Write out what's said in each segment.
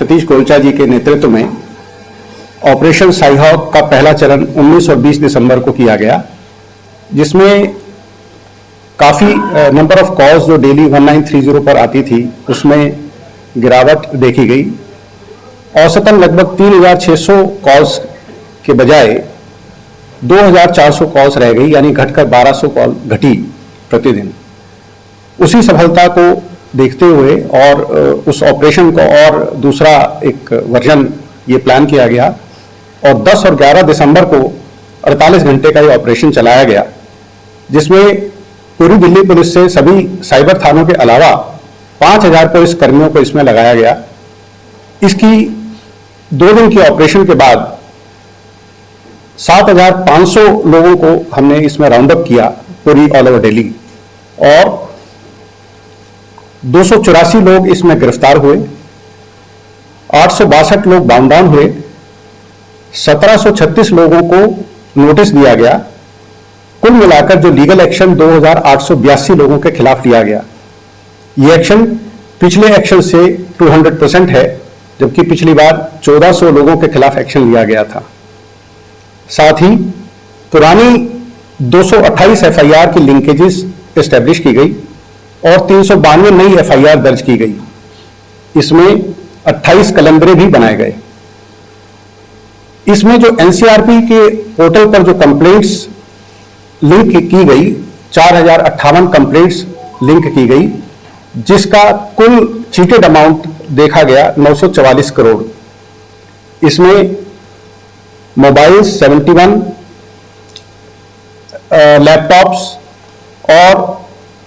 सतीश गोलचा जी के नेतृत्व में ऑपरेशन साईहॉक का पहला चरण 19 और 20 दिसंबर को किया गया, जिसमें काफ़ी नंबर ऑफ कॉल्स जो डेली 1930 पर आती थी उसमें गिरावट देखी गई। औसतन लगभग 3600 कॉल्स के बजाय 2400 कॉल्स रह गई, यानी घटकर 1200 कॉल घटी प्रतिदिन। उसी सफलता को देखते हुए और उस ऑपरेशन को और दूसरा एक वर्जन ये प्लान किया गया और 10 और 11 दिसंबर को 48 घंटे का ये ऑपरेशन चलाया गया, जिसमें पूरी दिल्ली पुलिस से सभी साइबर थानों के अलावा 5000 पुलिस कर्मियों को इसमें लगाया गया। इसकी 2 दिन के ऑपरेशन के बाद 7500 लोगों को हमने इसमें राउंड अप किया पूरी ऑल ओवर दिल्ली और 284 लोग इसमें गिरफ्तार हुए, 862 लोग बाउंड डाउन हुए, 1736 लोगों को नोटिस दिया गया। कुल मिलाकर जो लीगल एक्शन 2882 लोगों के खिलाफ लिया गया। ये एक्शन पिछले एक्शन से 200% है, जबकि पिछली बार 1400 लोगों के खिलाफ एक्शन लिया गया था। साथ ही पुरानी 228 एफआईआर की लिंकेजेस एस्टेब्लिश की गई और 392 नई एफआईआर दर्ज की गई। इसमें 28 कलंदरे भी बनाए गए। इसमें जो एनसीआरपी के पोर्टल पर जो कंप्लेंट्स लिंक की गई, 4058 कंप्लेंट्स लिंक की गई, जिसका कुल चीटेड अमाउंट देखा गया 944 करोड़। इसमें मोबाइल्स 71, लैपटॉप्स और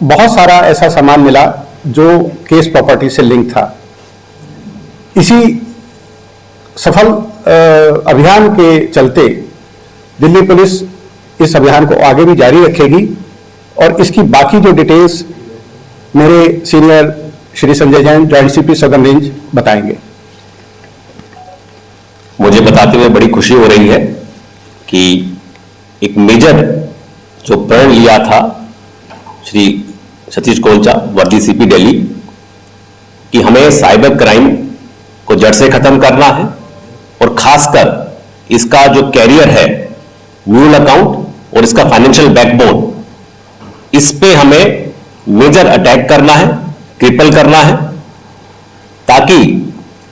बहुत सारा ऐसा सामान मिला जो केस प्रॉपर्टी से लिंक था। इसी सफल अभियान के चलते दिल्ली पुलिस इस अभियान को आगे भी जारी रखेगी और इसकी बाकी जो डिटेल्स मेरे senior Shri Sanjay Jain, joint CP southern range, बताएंगे। मुझे बताते हुए बड़ी खुशी हो रही है कि एक मेजर जो प्रण लिया था श्री सतीश गोलचा, वर्दी सीपी दिल्ली, कि हमें साइबर क्राइम को जड़ से खत्म करना है और खासकर इसका जो कैरियर है, म्यूल अकाउंट और इसका फाइनेंशियल बैकबोन, इस पे हमें मेजर अटैक करना है, ट्रिपल करना है, ताकि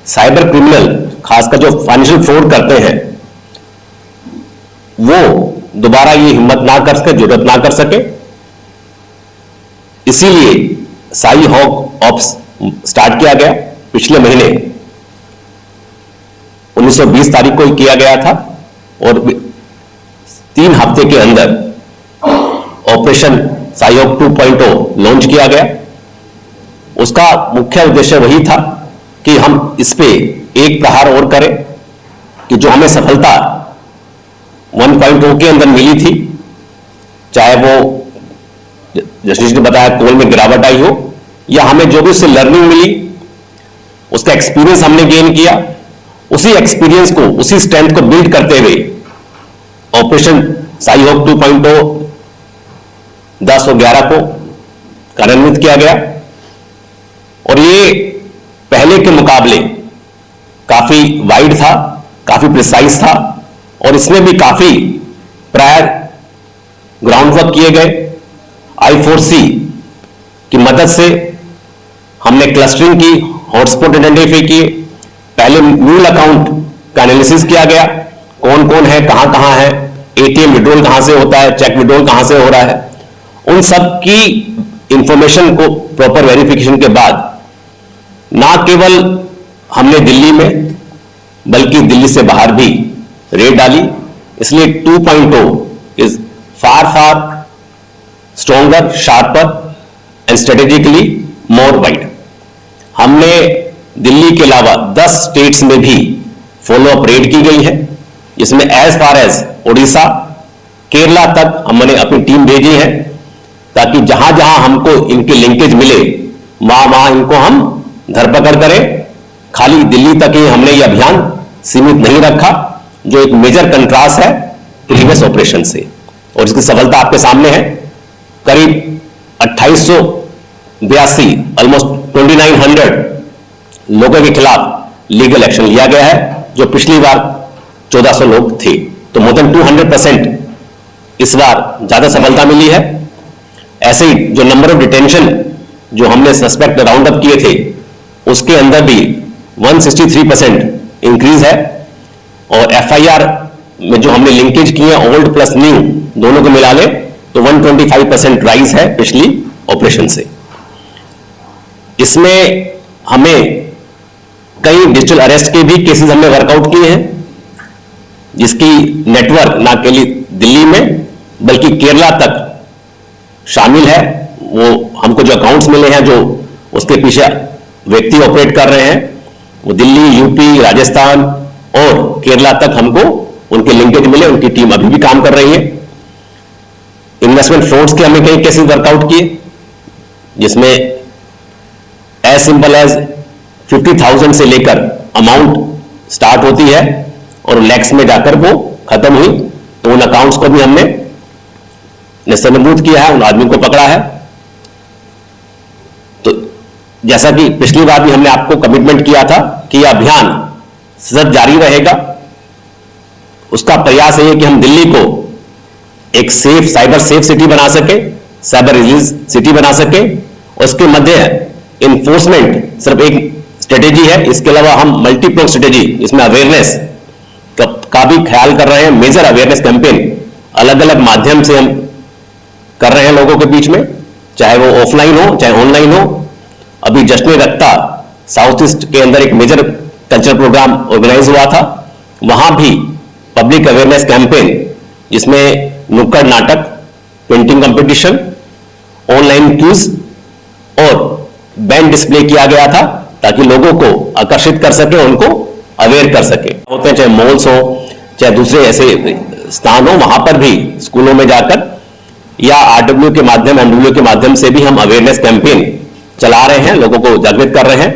साइबर क्रिमिनल खासकर जो फाइनेंशियल फ्रॉड करते हैं वो दोबारा ये हिम्मत ना कर सके, जरूरत ना कर सके। इसीलिए साई हॉक ऑप्स स्टार्ट किया गया। पिछले महीने 1920 तारीख को ही किया गया था और 3 हफ्ते के अंदर ऑपरेशन साई हॉक 2.0 लॉन्च किया गया। उसका मुख्य उद्देश्य वही था कि हम इस पे एक प्रहार और करें कि जो हमें सफलता 1.0 के अंदर मिली थी, चाहे वो जसनीश ने बताया कॉल में गिरावट आई हो या हमें जो भी उससे लर्निंग मिली, उसका एक्सपीरियंस हमने गेन किया, उसी एक्सपीरियंस को, उसी स्ट्रेंथ को बिल्ड करते हुए ऑपरेशन साई हॉक 2.0 10 और 11 को कार्यान्वित किया गया और ये पहले के मुकाबले काफी वाइड था, काफी प्रिसाइज था और इसमें भी काफी प्रायर ग्राउंड वर्क किए गए। I4C की मदद से हमने क्लस्टरिंग की, हॉटस्पॉट आइडेंटिफाई किए, पहले म्यूल अकाउंट का एनालिसिस किया गया, कौन कौन है, कहां कहां है, एटीएम विड्रॉल कहां से होता है, चेक विड्रॉल कहां से हो रहा है, उन सब की इंफॉर्मेशन को प्रॉपर वेरिफिकेशन के बाद ना केवल हमने दिल्ली में बल्कि दिल्ली से बाहर भी रेड डाली। इसलिए 2.0 is far stronger, sharper and strategically more wide. हमने दिल्ली के अलावा 10 स्टेट्स में भी फॉलो अप रेड की गई है, इसमें as far as Orissa, Kerala तक हमने अपनी टीम भेजी है ताकि जहां जहां हमको इनके लिंकेज मिले वहां इनको हम धरपकड़ करें। खाली दिल्ली तक ही हमने ये अभियान सीमित नहीं रखा, जो एक मेजर कंट्रास्ट है प्रीवियस ऑपरेशन से, और इसकी सफलता आपके सामने है। करीब 2882 ऑलमोस्ट 2900 लोगों के खिलाफ लीगल एक्शन लिया गया है, जो पिछली बार 1400 लोग थे, तो मोर देन 200% इस बार ज्यादा सफलता मिली है। ऐसे ही जो नंबर ऑफ डिटेंशन जो हमने सस्पेक्ट राउंड अप किए थे, उसके अंदर भी 163% इंक्रीज है, और एफआईआर में जो हमने लिंकेज किए हैं ओल्ड प्लस न्यू दोनों को मिला ले तो 125% राइज है पिछली ऑपरेशन से। इसमें हमें कई डिजिटल अरेस्ट के भी केसेस हमने वर्कआउट किए हैं, जिसकी नेटवर्क ना केवल दिल्ली में बल्कि केरला तक शामिल है। वो हमको जो अकाउंट्स मिले हैं, जो उसके पीछे व्यक्ति ऑपरेट कर रहे हैं, वो दिल्ली, यूपी, राजस्थान और केरला तक हमको उनके लिंकेज मिले। उनकी टीम अभी भी काम कर रही है। इन्वेस्टमेंट फ्रॉड्स के हमने कई केसेस वर्कआउट किए, जिसमें एज सिंपल एज 50,000 से लेकर अमाउंट स्टार्ट होती है और लैक्स में जाकर वो खत्म हुई, तो उन अकाउंट्स को भी हमने निस्तंभूत किया है, उन आदमी को पकड़ा है। तो जैसा कि पिछली बार भी हमने आपको कमिटमेंट किया था कि यह अभियान सतत जारी रहेगा, उसका प्रयास है कि हम दिल्ली को एक सेफ, साइबर सेफ सिटी बना सके, साइबर रिलीज सिटी बना सके। और उसके मध्य इन्फोर्समेंट सिर्फ एक स्ट्रेटेजी है, इसके अलावा हम मल्टीप्रोंग स्ट्रेटेजी, इसमें अवेयरनेस का भी ख्याल कर रहे हैं। मेजर अवेयरनेस कैंपेन अलग अलग माध्यम से हम कर रहे हैं लोगों के बीच में, चाहे वो ऑफलाइन हो चाहे ऑनलाइन हो। अभी जश्न रक्ता साउथ ईस्ट के अंदर एक मेजर कल्चरल प्रोग्राम ऑर्गेनाइज हुआ था, वहां भी पब्लिक अवेयरनेस कैंपेन, जिसमें नुक्कड़ नाटक, पेंटिंग कंपटीशन, ऑनलाइन क्यूज और बैंड डिस्प्ले किया गया था, ताकि लोगों को आकर्षित कर सके, उनको अवेयर कर सके। होते हैं चाहे मॉल्स हो चाहे दूसरे ऐसे स्थान हो, वहां पर भी स्कूलों में जाकर या आरडब्ल्यू के माध्यम, एमडब्ल्यू के माध्यम से भी हम अवेयरनेस कैंपेन चला रहे हैं, लोगों को जागृत कर रहे हैं।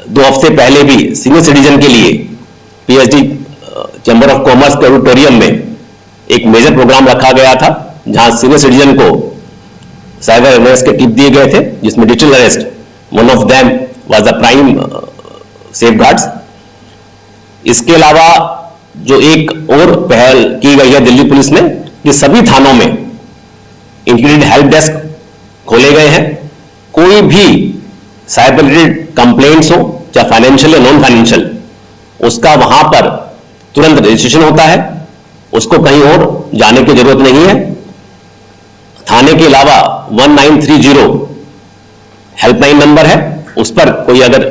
2 हफ्ते पहले भी सीनियर सिटीजन के लिए पीएचडी चैंबर ऑफ कॉमर्स के ऑडिटोरियम में एक मेजर प्रोग्राम रखा गया था, जहां सीनियर सिटीजन को साइबर अवेयरनेस के टिप दिए गए थे, जिसमें digital arrest one of them was the prime safeguards. इसके अलावा जो एक और पहल की गई है दिल्ली पुलिस ने, कि सभी थानों में इंटीग्रेटेड हेल्प डेस्क खोले गए हैं। कोई भी साइबर रिलेटेड कंप्लेंट्स हो, चाहे फाइनेंशियल या नॉन फाइनेंशियल, उसका वहां पर तुरंत रजिस्ट्रेशन होता है, उसको कहीं और जाने की जरूरत नहीं है। थाने के अलावा 1930 हेल्पलाइन नंबर है, उस पर कोई अगर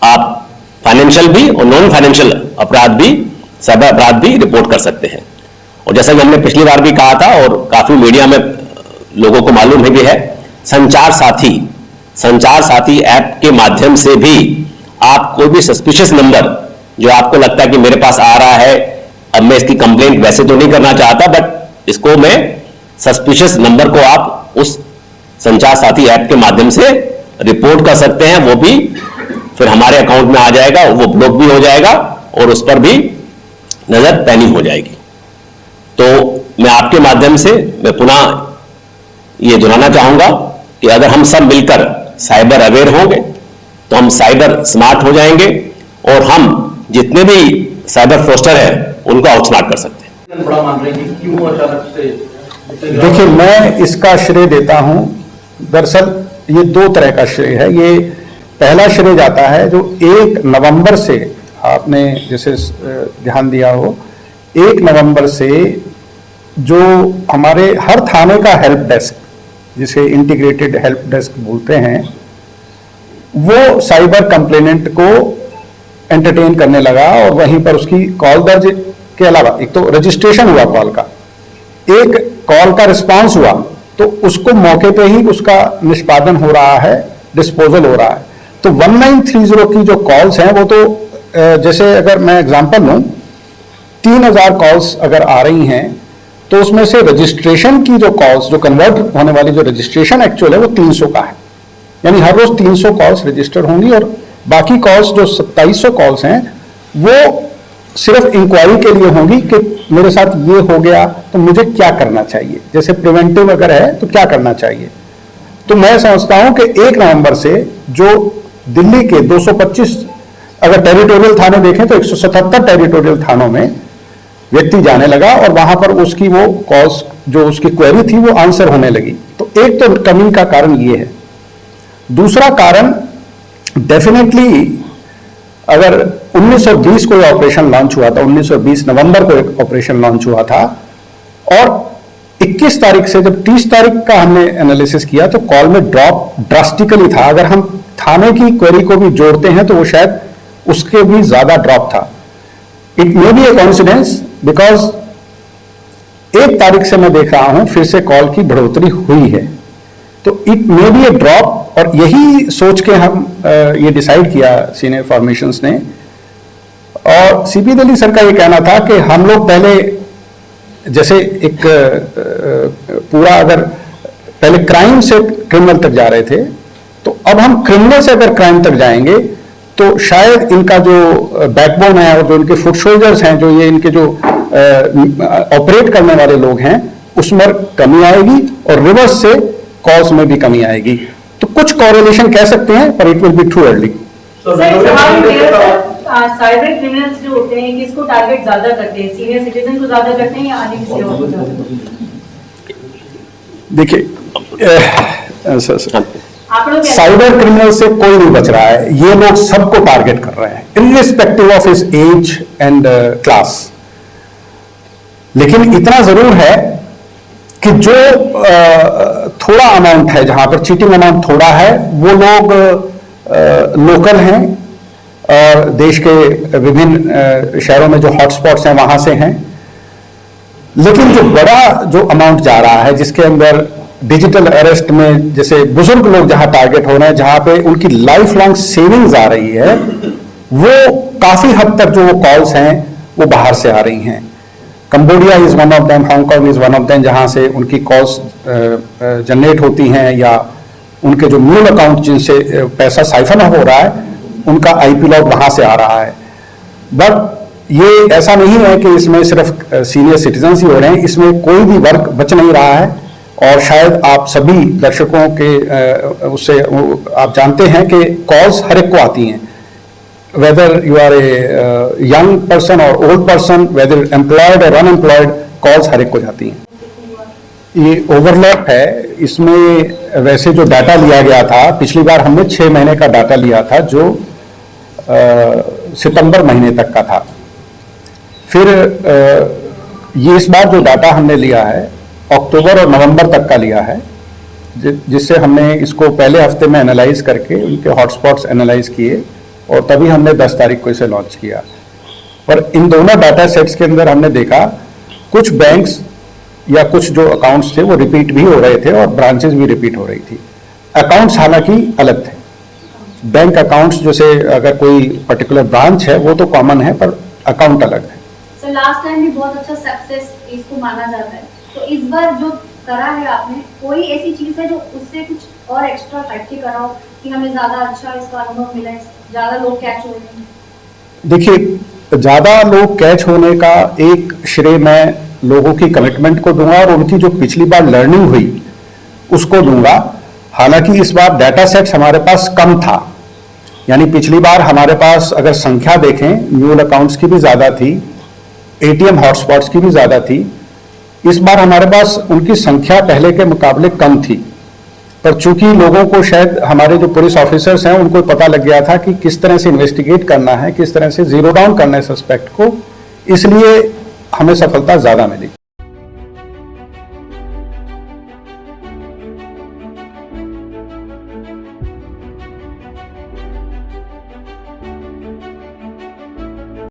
आप फाइनेंशियल भी और नॉन फाइनेंशियल अपराध भी, साइबर अपराध भी रिपोर्ट कर सकते हैं। और जैसा कि हमने पिछली बार भी कहा था और काफी मीडिया में लोगों को मालूम है भी है, संचार साथी ऐप के माध्यम से भी आप कोई भी सस्पिशियस नंबर जो आपको लगता है कि मेरे पास आ रहा है, अब मैं इसकी कंप्लेंट वैसे तो नहीं करना चाहता, बट इसको मैं सस्पिशियस नंबर को आप उस संचार साथी ऐप के माध्यम से रिपोर्ट कर सकते हैं। वो भी फिर हमारे अकाउंट में आ जाएगा, वो ब्लॉक भी हो जाएगा और उस पर भी नजर पैनी हो जाएगी। तो मैं आपके माध्यम से मैं पुनः ये दोहराना चाहूंगा कि अगर हम सब मिलकर साइबर अवेयर होंगे तो हम साइबर स्मार्ट हो जाएंगे और हम जितने भी साइबर फ्रॉडस्टर हैं उनको आउटस्मार्ट कर सकते हैं। बड़ा मान रहे हैं कि क्यों अचानक से? देखिए, मैं इसका श्रेय देता हूं। दरअसल ये 2 तरह का श्रेय है। ये पहला श्रेय जाता है जो 1 नवंबर से, आपने जैसे ध्यान दिया हो, 1 नवंबर से जो हमारे हर थाने का हेल्प डेस्क, जिसे इंटीग्रेटेड हेल्प डेस्क बोलते हैं, वो साइबर कंप्लेनेंट को एंटरटेन करने लगा और वहीं पर उसकी कॉल दर्ज के अलावा एक तो रजिस्ट्रेशन हुआ कॉल का, एक कॉल का रिस्पांस हुआ, तो उसको मौके पे ही उसका निष्पादन हो रहा है, डिस्पोजल हो रहा है। तो 1930 की जो कॉल्स हैं वो तो जैसे अगर मैं एग्जांपल लूं, 3000 कॉल्स अगर आ रही हैं तो उसमें से रजिस्ट्रेशन की जो कॉल्स, जो कन्वर्ट होने वाली जो रजिस्ट्रेशन एक्चुअल है वो 300 का है, यानी हर रोज 300 कॉल्स रजिस्टर होंगी और बाकी कॉल्स जो 2700 कॉल्स हैं वो सिर्फ इंक्वायरी के लिए होंगी कि मेरे साथ ये हो गया तो मुझे क्या करना चाहिए, जैसे प्रिवेंटिव अगर है तो क्या करना चाहिए। तो मैं समझता हूं कि 1 नवंबर से जो दिल्ली के 225 अगर टेरिटोरियल थाने देखें तो 177 टेरिटोरियल थानों में व्यक्ति जाने लगा और वहां पर उसकी वो कॉज जो उसकी क्वेरी थी वो आंसर होने लगी। तो एक तो कमी का कारण ये है। दूसरा कारण डेफिनेटली अगर 1920 को ये ऑपरेशन लॉन्च हुआ था, 1920 नवंबर को एक ऑपरेशन लॉन्च हुआ था और 21 तारीख से जब 30 तारीख का हमने एनालिसिस किया तो कॉल में ड्रॉप ड्रास्टिकली था। अगर हम थाने की क्वेरी को भी जोड़ते हैं तो वो शायद उसके भी ज्यादा ड्रॉप था। It may be A coincidence because 1 तारीख से मैं देख रहा हूं फिर से कॉल की बढ़ोतरी हुई है, तो it may be A drop. और यही सोच के हम ये डिसाइड किया सीनियर फॉर्मेशंस ने, और सीपी दिल्ली सर का ये कहना था कि हम लोग पहले जैसे एक पूरा अगर पहले क्राइम से क्रिमिनल तक जा रहे थे, तो अब हम क्रिमिनल से अगर क्राइम तक जाएंगे तो शायद इनका जो बैकबोन है और जो इनके फुट सोल्जर्स हैं, जो ये इनके जो ऑपरेट करने वाले लोग हैं, उसमें कमी आएगी और रिवर्स से कॉज में भी कमी आएगी। तो कुछ कॉरेलेशन कह सकते हैं पर it will be too early. Cyber criminals जो होते हैं किसको टारगेट ज्यादा करते हैं, सीनियर सिटीजन को ज्यादा करते हैं या अन्य किसी और को ज्यादा? देखिए साइबर क्रिमिनल से कोई नहीं बच रहा है, ये लोग सबको टारगेट कर रहे हैं irrespective of his age and class. लेकिन इतना जरूर है कि जो थोड़ा अमाउंट है, जहां पर चीटिंग अमाउंट थोड़ा है, वो लोग लोकल हैं और देश के विभिन्न शहरों में जो हॉटस्पॉट्स हैं वहां से हैं। लेकिन जो बड़ा जो अमाउंट जा रहा है, जिसके अंदर डिजिटल अरेस्ट में जैसे बुजुर्ग लोग जहां टारगेट हो रहे हैं, जहां पे उनकी लाइफ लॉन्ग सेविंग्स आ रही है, वो काफी हद तक जो वो कॉल्स हैं वो बाहर से आ रही हैं। Cambodia is one of them, Hong Kong is one of them, जहां से उनकी कॉल्स जनरेट होती हैं या उनके जो मूल अकाउंट जिनसे पैसा साइफन हो रहा है उनका आईपी लॉग वहां से आ रहा है। बट ये ऐसा नहीं है कि इसमें सिर्फ सीनियर सिटीजन ही हो रहे हैं, इसमें कोई भी वर्ग बच नहीं रहा है। और शायद आप सभी दर्शकों के उससे आप जानते हैं कि कॉल्स हर एक को आती हैं, whether you are a young person और ओल्ड पर्सन, वेदर एम्प्लॉयड और अनएम्प्लॉयड, कॉल्स हर एक को जाती हैं। ये ओवरलैप है इसमें। वैसे जो डाटा लिया गया था पिछली बार हमने 6 महीने का डाटा लिया था जो सितंबर महीने तक का था। फिर ये इस बार जो डाटा हमने लिया है अक्टूबर और नवंबर तक का लिया है, जिससे हमने इसको पहले हफ्ते में एनालाइज करके उनके हॉटस्पॉट्स एनालाइज किए और तभी हमने 10 तारीख को इसे लॉन्च किया। और इन दोनों डाटा सेट्स के अंदर हमने देखा कुछ बैंक्स या कुछ जो अकाउंट्स थे वो रिपीट भी हो रहे थे और ब्रांचेस भी रिपीट हो रही थी। अकाउंट्स हालांकि अलग थे। बैंक अकाउंट्स जैसे अगर कोई पर्टिकुलर ब्रांच है वो तो कॉमन है, पर अकाउंट अलग है। सर लास्ट टाइम भी बहुत अच्छा सक्सेस इसको माना जाता है, तो इस बार जो करा है आपने, कोई ऐसी चीज है जो उससे कुछ और एक्स्ट्रा फैक्टी कराओ कि हमें ज्यादा अच्छा इसका अनुभव मिले, ज्यादा लोग कैच हो रहे हैं? देखिए, ज्यादा लोग कैच होने का एक श्रेय मैं लोगों की कमिटमेंट को दूंगा और उनकी जो पिछली बार लर्निंग हुई उसको दूंगा। हालांकि इस बार डाटा सेट्स हमारे पास कम था, यानी पिछली बार हमारे पास अगर संख्या देखें म्यूल अकाउंट्स की भी ज्यादा थी, एटीएम हॉटस्पॉट्स की भी ज्यादा थी। इस बार हमारे पास उनकी संख्या पहले के मुकाबले कम थी, पर चूंकि लोगों को शायद हमारे जो पुलिस ऑफिसर्स हैं उनको पता लग गया था कि किस तरह से इन्वेस्टिगेट करना है, किस तरह से जीरो डाउन करना है सस्पेक्ट को, इसलिए हमें सफलता ज्यादा मिली।